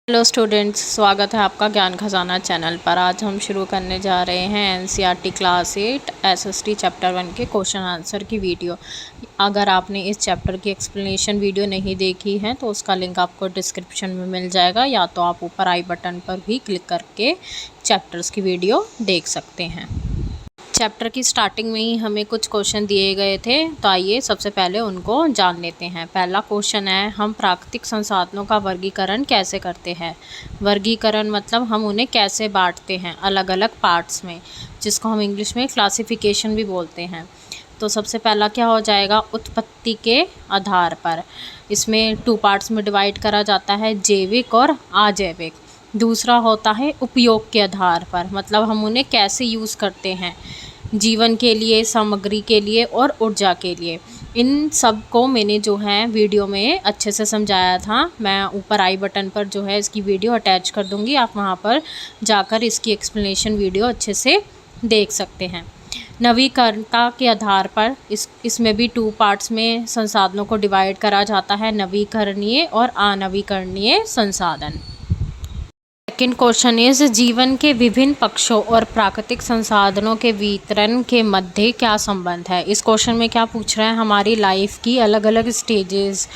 Hello students, स्वागत है आपका ज्ञान खजाना चैनल पर। आज हम शुरू करने जा रहे हैं एनसीईआरटी क्लास 8 एसएसटी चैप्टर 1 के क्वेश्चन आंसर की वीडियो। अगर आपने इस चैप्टर की एक्सप्लेनेशन वीडियो नहीं देखी है तो उसका लिंक आपको डिस्क्रिप्शन में मिल जाएगा, या तो आप ऊपर आई बटन पर भी क्लिक करके चैप्टर्स की वीडियो देख सकते हैं। चैप्टर की स्टार्टिंग में ही हमें कुछ क्वेश्चन दिए गए थे, तो आइए सबसे पहले उनको जान लेते हैं। पहला क्वेश्चन है, हम प्राकृतिक संसाधनों का वर्गीकरण कैसे करते हैं। वर्गीकरण मतलब हम उन्हें कैसे बांटते हैं अलग अलग पार्ट्स में, जिसको हम इंग्लिश में क्लासिफिकेशन भी बोलते हैं। तो सबसे पहला क्या हो जाएगा, उत्पत्ति के आधार पर। इसमें 2 पार्ट्स में डिवाइड करा जाता है, जैविक और अजैविक। दूसरा होता है उपयोग के आधार पर, मतलब हम उन्हें कैसे यूज़ करते हैं जीवन के लिए, सामग्री के लिए और ऊर्जा के लिए। इन सब को मैंने जो है वीडियो में अच्छे से समझाया था। मैं ऊपर आई बटन पर जो है इसकी वीडियो अटैच कर दूंगी, आप वहां पर जाकर इसकी एक्सप्लेनेशन वीडियो अच्छे से देख सकते हैं। नवीकरणता के आधार पर इसमें भी 2 पार्ट्स में संसाधनों को डिवाइड करा जाता है, नवीकरणीय और अनवीकरणीय संसाधन। सेकेंड क्वेश्चन इज, जीवन के विभिन्न पक्षों और प्राकृतिक संसाधनों के वितरण के मध्य क्या संबंध है। इस क्वेश्चन में क्या पूछ रहे हैं, हमारी लाइफ की अलग अलग स्टेजेस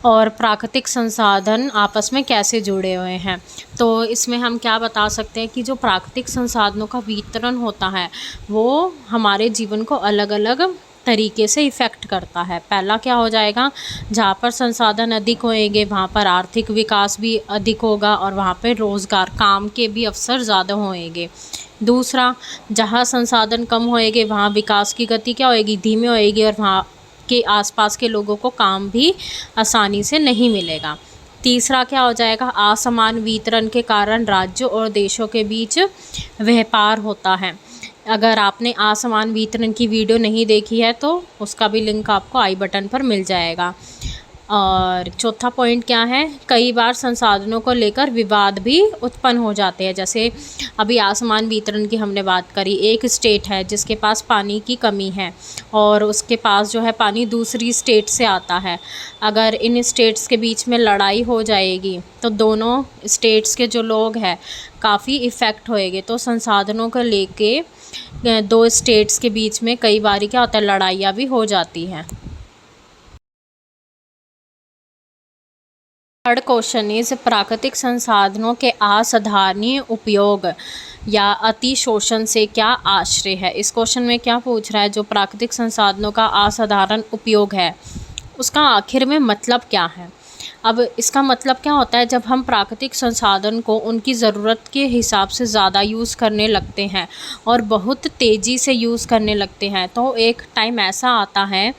और प्राकृतिक संसाधन आपस में कैसे जुड़े हुए हैं। तो इसमें हम क्या बता सकते हैं कि जो प्राकृतिक संसाधनों का वितरण होता है वो हमारे जीवन को अलग अलग तरीके से इफ़ेक्ट करता है। पहला क्या हो जाएगा, जहाँ पर संसाधन अधिक होएंगे वहाँ पर आर्थिक विकास भी अधिक होगा और वहाँ पर रोज़गार, काम के भी अवसर ज़्यादा होएंगे। दूसरा, जहाँ संसाधन कम होएंगे वहाँ विकास की गति क्या होएगी, धीमी होएगी, और वहाँ के आसपास के लोगों को काम भी आसानी से नहीं मिलेगा। तीसरा क्या हो जाएगा, असमान वितरण के कारण राज्यों और देशों के बीच व्यापार होता है। अगर आपने असमान वितरण की वीडियो नहीं देखी है तो उसका भी लिंक आपको आई बटन पर मिल जाएगा। और चौथा पॉइंट क्या है, कई बार संसाधनों को लेकर विवाद भी उत्पन्न हो जाते हैं। जैसे अभी असमान वितरण की हमने बात करी, एक स्टेट है जिसके पास पानी की कमी है और उसके पास जो है पानी दूसरी स्टेट से आता है। अगर इन स्टेट्स के बीच में लड़ाई हो जाएगी तो दोनों स्टेट्स के जो लोग हैं काफ़ी इफ़ेक्ट होएंगे। तो संसाधनों को लेके 2 स्टेट्स के बीच में कई बार क्या होता है, लड़ाइयाँ भी हो जाती हैं। थर्ड क्वेश्चन इज, प्राकृतिक संसाधनों के असाधारणीय उपयोग या अतिशोषण से क्या आश्रय है। इस क्वेश्चन में क्या पूछ रहा है, जो प्राकृतिक संसाधनों का असाधारण उपयोग है उसका आखिर में मतलब क्या है। अब इसका मतलब क्या होता है, जब हम प्राकृतिक संसाधन को उनकी ज़रूरत के हिसाब से ज़्यादा यूज़ करने लगते हैं और बहुत तेज़ी से यूज़ करने लगते हैं, तो एक टाइम ऐसा आता है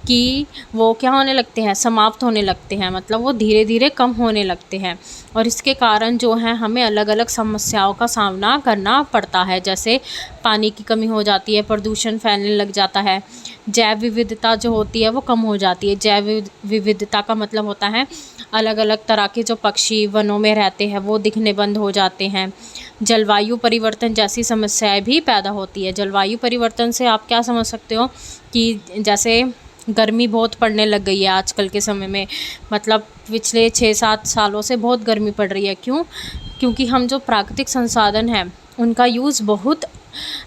कि वो क्या होने लगते हैं, समाप्त होने लगते हैं, मतलब वो धीरे धीरे कम होने लगते हैं। और इसके कारण जो है हमें अलग अलग समस्याओं का सामना करना पड़ता है। जैसे पानी की कमी हो जाती है, प्रदूषण फैलने लग जाता है, जैव विविधता जो होती है वो कम हो जाती है। जैव विविधता का मतलब होता है अलग अलग तरह के जो पक्षी वनों में रहते हैं वो दिखने बंद हो जाते हैं। जलवायु परिवर्तन जैसी समस्याएं भी पैदा होती है। जलवायु परिवर्तन से आप क्या समझ सकते हो कि जैसे गर्मी बहुत पड़ने लग गई है आजकल के समय में, मतलब पिछले 6-7 सालों से बहुत गर्मी पड़ रही है। क्योंकि हम जो प्राकृतिक संसाधन हैं उनका यूज़ बहुत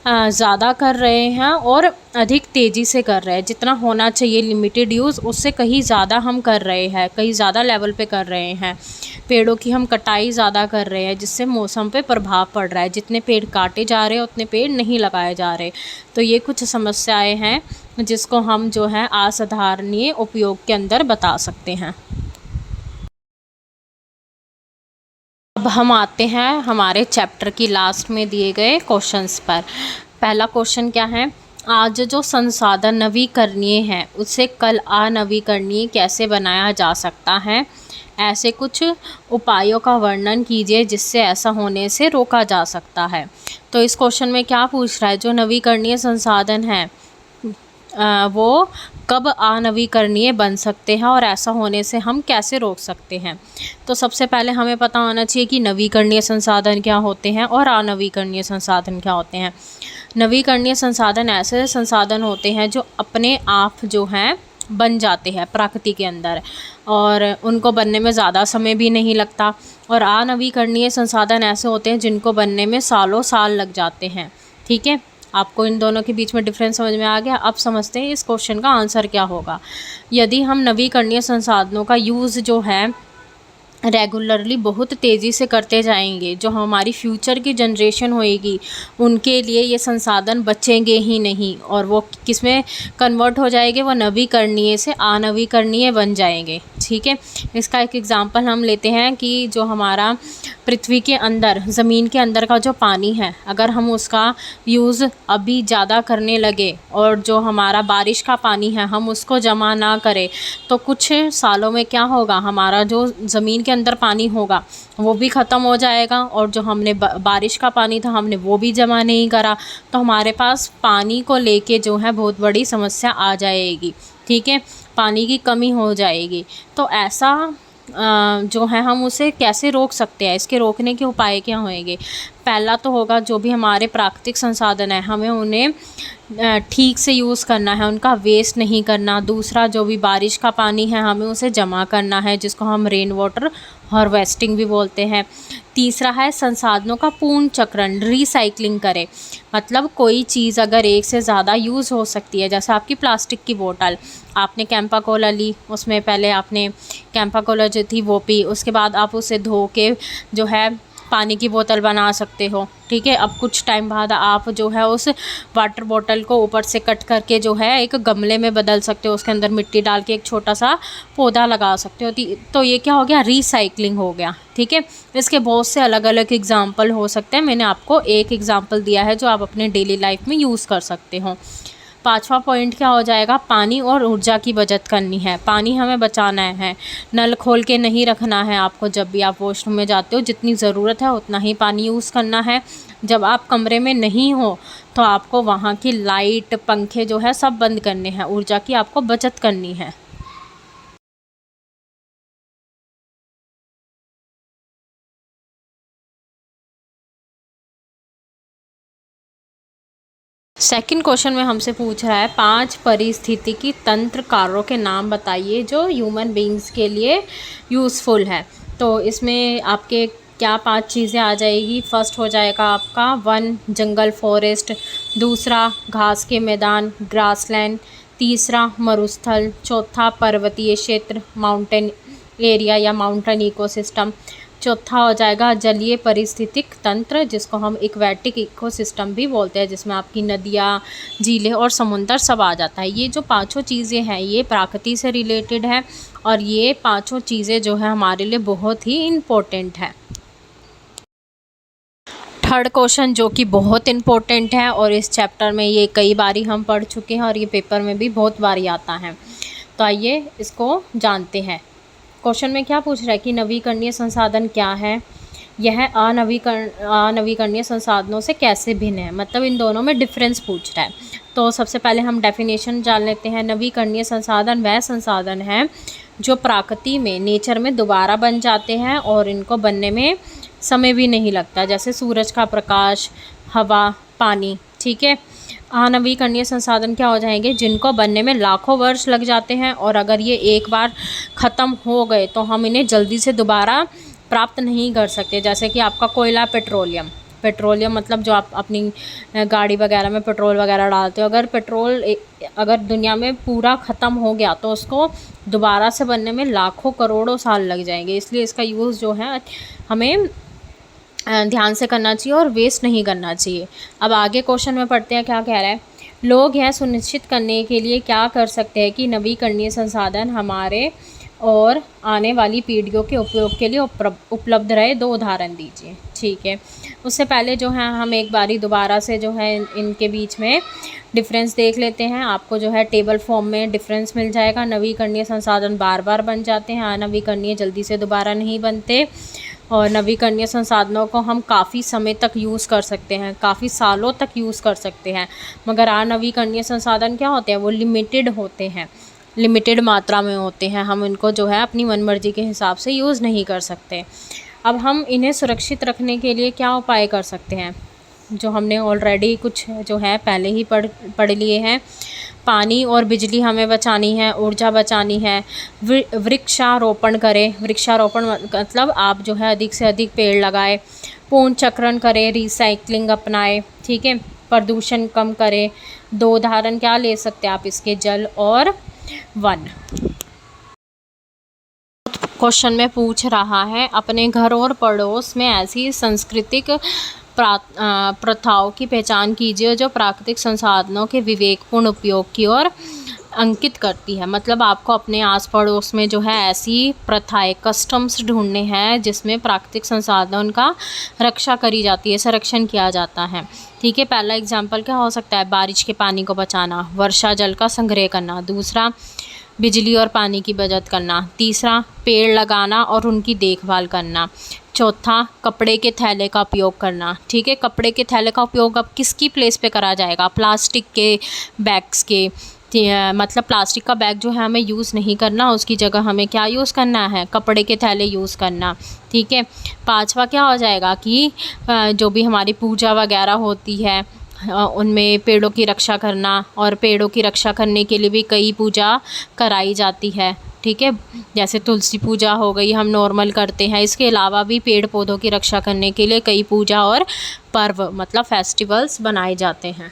ज़्यादा कर रहे हैं और अधिक तेज़ी से कर रहे हैं। जितना होना चाहिए लिमिटेड यूज़, उससे कहीं ज़्यादा हम कर रहे हैं, कहीं ज़्यादा लेवल पे कर रहे हैं। पेड़ों की हम कटाई ज़्यादा कर रहे हैं जिससे मौसम पे प्रभाव पड़ रहा है। जितने पेड़ काटे जा रहे हैं उतने पेड़ नहीं लगाए जा रहे। तो ये कुछ समस्याएं हैं जिसको हम जो है असाधारणीय उपयोग के अंदर बता सकते हैं। अब हम आते हैं हमारे चैप्टर की लास्ट में दिए गए क्वेश्चंस पर। पहला क्वेश्चन क्या है, आज जो संसाधन नवीकरणीय है उसे कल अनवीकरणीय कैसे बनाया जा सकता है। ऐसे कुछ उपायों का वर्णन कीजिए जिससे ऐसा होने से रोका जा सकता है। तो इस क्वेश्चन में क्या पूछ रहा है, जो नवीकरणीय संसाधन हैं वो कब अनवीकरणीय बन सकते हैं और ऐसा होने से हम कैसे रोक सकते हैं। तो सबसे पहले हमें पता होना चाहिए कि नवीकरणीय संसाधन क्या होते हैं और अनवीकरणीय संसाधन क्या होते हैं। नवीकरणीय संसाधन ऐसे संसाधन होते हैं जो अपने आप जो हैं बन जाते हैं प्रकृति के अंदर, और उनको बनने में ज़्यादा समय भी नहीं लगता। और अनवीकरणीय संसाधन ऐसे होते हैं जिनको बनने में सालों साल लग जाते हैं। ठीक है, आपको इन दोनों के बीच में डिफरेंस समझ में आ गया। अब समझते हैं इस क्वेश्चन का आंसर क्या होगा। यदि हम नवीकरणीय संसाधनों का यूज़ जो है रेगुलरली बहुत तेज़ी से करते जाएंगे, जो हमारी फ्यूचर की जनरेशन होएगी उनके लिए ये संसाधन बचेंगे ही नहीं, और वो किस में कन्वर्ट हो जाएंगे, वो नवीकरणीय से अनवीकरणीय बन जाएंगे। ठीक है, इसका एक एग्जांपल हम लेते हैं कि जो हमारा पृथ्वी के अंदर, ज़मीन के अंदर का जो पानी है, अगर हम उसका यूज़ अभी ज़्यादा करने लगे और जो हमारा बारिश का पानी है हम उसको जमा ना करें, तो कुछ सालों में क्या होगा, हमारा जो ज़मीन के अंदर पानी होगा वो भी ख़त्म हो जाएगा, और जो हमने बारिश का पानी था हमने वो भी जमा नहीं करा, तो हमारे पास पानी को लेके जो है बहुत बड़ी समस्या आ जाएगी। ठीक है, पानी की कमी हो जाएगी। तो ऐसा जो है हम उसे कैसे रोक सकते हैं, इसके रोकने के उपाय क्या होंगे। पहला तो होगा जो भी हमारे प्राकृतिक संसाधन है हमें उन्हें ठीक से यूज़ करना है, उनका वेस्ट नहीं करना। दूसरा, जो भी बारिश का पानी है हमें उसे जमा करना है, जिसको हम रेन वाटर हार्वेस्टिंग भी बोलते हैं। तीसरा है संसाधनों का पूर्ण चक्रण, रिसाइकलिंग करें। मतलब कोई चीज़ अगर एक से ज़्यादा यूज़ हो सकती है, जैसे आपकी प्लास्टिक की बोतल, आपने कैंपा कोला ली, उसमें पहले आपने कैंपा कोला जो थी वो पी, उसके बाद आप उसे धो के जो है पानी की बोतल बना सकते हो। ठीक है, अब कुछ टाइम बाद आप जो है उस वाटर बॉटल को ऊपर से कट करके जो है एक गमले में बदल सकते हो, उसके अंदर मिट्टी डाल के एक छोटा सा पौधा लगा सकते हो। तो ये क्या हो गया, रिसाइकलिंग हो गया। ठीक है, इसके बहुत से अलग अलग एग्जाम्पल हो सकते हैं, मैंने आपको एक एग्जाम्पल दिया है जो आप अपने डेली लाइफ में यूज़ कर सकते हो। पांचवा पॉइंट क्या हो जाएगा, पानी और ऊर्जा की बचत करनी है। पानी हमें बचाना है, नल खोल के नहीं रखना है आपको। जब भी आप वॉशरूम में जाते हो जितनी ज़रूरत है उतना ही पानी यूज़ करना है। जब आप कमरे में नहीं हो तो आपको वहाँ की लाइट, पंखे जो है सब बंद करने हैं, ऊर्जा की आपको बचत करनी है। सेकंड क्वेश्चन में हमसे पूछ रहा है 5 पारिस्थितिकी तंत्र कार्यों के नाम बताइए जो ह्यूमन बींग्स के लिए यूज़फुल है। तो इसमें आपके क्या 5 चीज़ें आ जाएगी। फर्स्ट हो जाएगा आपका वन, जंगल फॉरेस्ट। दूसरा, घास के मैदान, ग्रासलैंड। तीसरा, मरुस्थल। चौथा, पर्वतीय क्षेत्र, माउंटेन एरिया या माउंटेन इकोसिस्टम। चौथा हो जाएगा जलीय पारिस्थितिक तंत्र, जिसको हम एक्वेटिक इकोसिस्टम भी बोलते हैं, जिसमें आपकी नदियाँ, झीलें और समुंदर सब आ जाता है। ये जो पांचों चीज़ें हैं ये प्रकृति से रिलेटेड है, और ये पांचों चीज़ें जो है हमारे लिए बहुत ही इम्पोर्टेंट है। थर्ड क्वेश्चन जो कि बहुत इम्पोर्टेंट है, और इस चैप्टर में ये कई बारी हम पढ़ चुके हैं और ये पेपर में भी बहुत बारी आता है। तो आइए इसको जानते हैं। क्वेश्चन में क्या पूछ रहा है कि नवीकरणीय संसाधन क्या है, यह अनवीकरणीय संसाधनों से कैसे भिन्न है, मतलब इन दोनों में डिफरेंस पूछ रहा है। तो सबसे पहले हम डेफिनेशन जान लेते हैं। नवीकरणीय संसाधन वह संसाधन है जो प्रकृति में, नेचर में दोबारा बन जाते हैं और इनको बनने में समय भी नहीं लगता, जैसे सूरज का प्रकाश, हवा, पानी। ठीक है, अनवीकरणीय संसाधन क्या हो जाएंगे, जिनको बनने में लाखों वर्ष लग जाते हैं, और अगर ये एक बार ख़त्म हो गए तो हम इन्हें जल्दी से दोबारा प्राप्त नहीं कर सकते। जैसे कि आपका कोयला, पेट्रोलियम मतलब जो आप अपनी गाड़ी वगैरह में पेट्रोल वगैरह डालते हो, अगर पेट्रोल अगर दुनिया में पूरा ख़त्म हो गया तो उसको दोबारा से बनने में लाखों करोड़ों साल लग जाएंगे। इसलिए इसका यूज़ जो है हमें ध्यान से करना चाहिए और वेस्ट नहीं करना चाहिए। अब आगे क्वेश्चन में पढ़ते हैं क्या कह रहा है। लोग यह सुनिश्चित करने के लिए क्या कर सकते हैं कि नवीकरणीय संसाधन हमारे और आने वाली पीढ़ियों के उपयोग के लिए उपलब्ध रहे। 2 उदाहरण दीजिए। ठीक है, उससे पहले जो है हम एक बारी दोबारा से जो है इनके बीच में डिफरेंस देख लेते हैं। आपको जो है टेबल फॉर्म में डिफरेंस मिल जाएगा। नवीकरणीय संसाधन बार बार बन जाते हैं, अनवीकरणीय जल्दी से दोबारा नहीं बनते। और नवीकरणीय संसाधनों को हम काफ़ी समय तक यूज़ कर सकते हैं, काफ़ी सालों तक यूज़ कर सकते हैं। मगर अनवीकरणीय संसाधन क्या होते हैं, वो लिमिटेड होते हैं, लिमिटेड मात्रा में होते हैं। हम इनको जो है अपनी मनमर्जी के हिसाब से यूज़ नहीं कर सकते। अब हम इन्हें सुरक्षित रखने के लिए क्या उपाय कर सकते हैं, जो हमने ऑलरेडी कुछ जो है पहले ही पढ़ लिए हैं। पानी और बिजली हमें बचानी है, ऊर्जा बचानी है। वृक्षारोपण करें, वृक्षारोपण मतलब आप जो है अधिक से अधिक पेड़ लगाएं। पूर्ण चक्रण करें, रिसाइकलिंग अपनाएं, ठीक है। प्रदूषण कम करें। 2 उदाहरण क्या ले सकते हैं आप इसके, जल और वन। क्वेश्चन में पूछ रहा है अपने घर और पड़ोस में ऐसी सांस्कृतिक प्रथाओं की पहचान कीजिए जो प्राकृतिक संसाधनों के विवेकपूर्ण उपयोग की ओर अंकित करती है। मतलब आपको अपने आस पड़ोस में जो है ऐसी प्रथाएं, कस्टम्स ढूंढने हैं जिसमें प्राकृतिक संसाधन का रक्षा करी जाती है, संरक्षण किया जाता है, ठीक है। पहला एग्जाम्पल क्या हो सकता है, बारिश के पानी को बचाना, वर्षा जल का संग्रह करना। दूसरा, बिजली और पानी की बचत करना। तीसरा, पेड़ लगाना और उनकी देखभाल करना। चौथा, कपड़े के थैले का उपयोग करना, ठीक है। कपड़े के थैले का उपयोग अब किसकी प्लेस पे करा जाएगा, प्लास्टिक के बैग्स के, मतलब प्लास्टिक का बैग जो है हमें यूज़ नहीं करना, उसकी जगह हमें क्या यूज़ करना है, कपड़े के थैले यूज़ करना, ठीक है। पांचवा क्या हो जाएगा कि जो भी हमारी पूजा वगैरह होती है उनमें पेड़ों की रक्षा करना, और पेड़ों की रक्षा करने के लिए भी कई पूजा कराई जाती है, ठीक है। जैसे तुलसी पूजा हो गई, हम नॉर्मल करते हैं। इसके अलावा भी पेड़ पौधों की रक्षा करने के लिए कई पूजा और पर्व मतलब फेस्टिवल्स बनाए जाते हैं।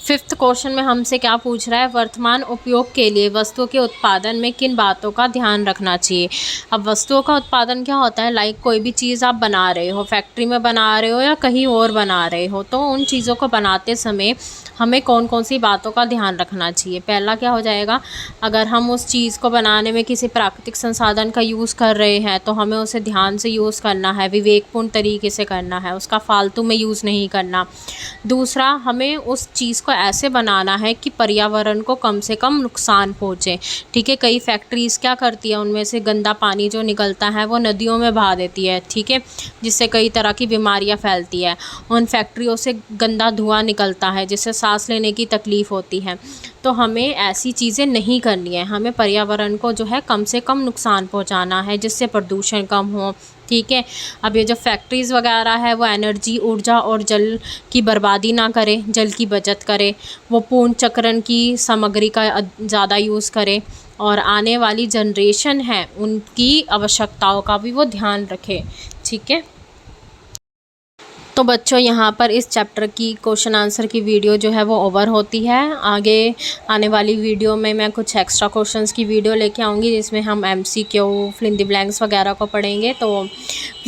5th क्वेश्चन में हमसे क्या पूछ रहा है, वर्तमान उपयोग के लिए वस्तुओं के उत्पादन में किन बातों का ध्यान रखना चाहिए। अब वस्तुओं का उत्पादन क्या होता है, लाइक कोई भी चीज़ आप बना रहे हो, फैक्ट्री में बना रहे हो या कहीं और बना रहे हो, तो उन चीज़ों को बनाते समय हमें कौन कौन सी बातों का ध्यान रखना चाहिए। पहला क्या हो जाएगा, अगर हम उस चीज़ को बनाने में किसी प्राकृतिक संसाधन का यूज़ कर रहे हैं तो हमें उसे ध्यान से यूज़ करना है, विवेकपूर्ण तरीके से करना है, उसका फालतू में यूज़ नहीं करना। दूसरा, हमें उस चीज़ को ऐसे बनाना है कि पर्यावरण को कम से कम नुकसान पहुँचे, ठीक है। कई फैक्ट्रीज़ क्या करती है, उनमें से गंदा पानी जो निकलता है वो नदियों में बहा देती है, ठीक है, जिससे कई तरह की बीमारियां फैलती है। उन फैक्ट्रियों से गंदा धुआं निकलता है जिससे सांस लेने की तकलीफ़ होती है। तो हमें ऐसी चीज़ें नहीं करनी है, हमें पर्यावरण को जो है कम से कम नुकसान पहुंचाना है जिससे प्रदूषण कम हो, ठीक है। अब ये जो फैक्ट्रीज़ वगैरह है वो एनर्जी, ऊर्जा और जल की बर्बादी ना करें, जल की बचत करें, वो पूर्ण चक्रण की सामग्री का ज़्यादा यूज़ करें, और आने वाली जनरेशन है उनकी आवश्यकताओं का भी वो ध्यान रखें, ठीक है। तो बच्चों यहाँ पर इस चैप्टर की क्वेश्चन आंसर की वीडियो जो है वो ओवर होती है। आगे आने वाली वीडियो में मैं कुछ एक्स्ट्रा क्वेश्चंस की वीडियो लेके आऊँगी जिसमें हम MCQ, fill in the blanks वगैरह को पढ़ेंगे। तो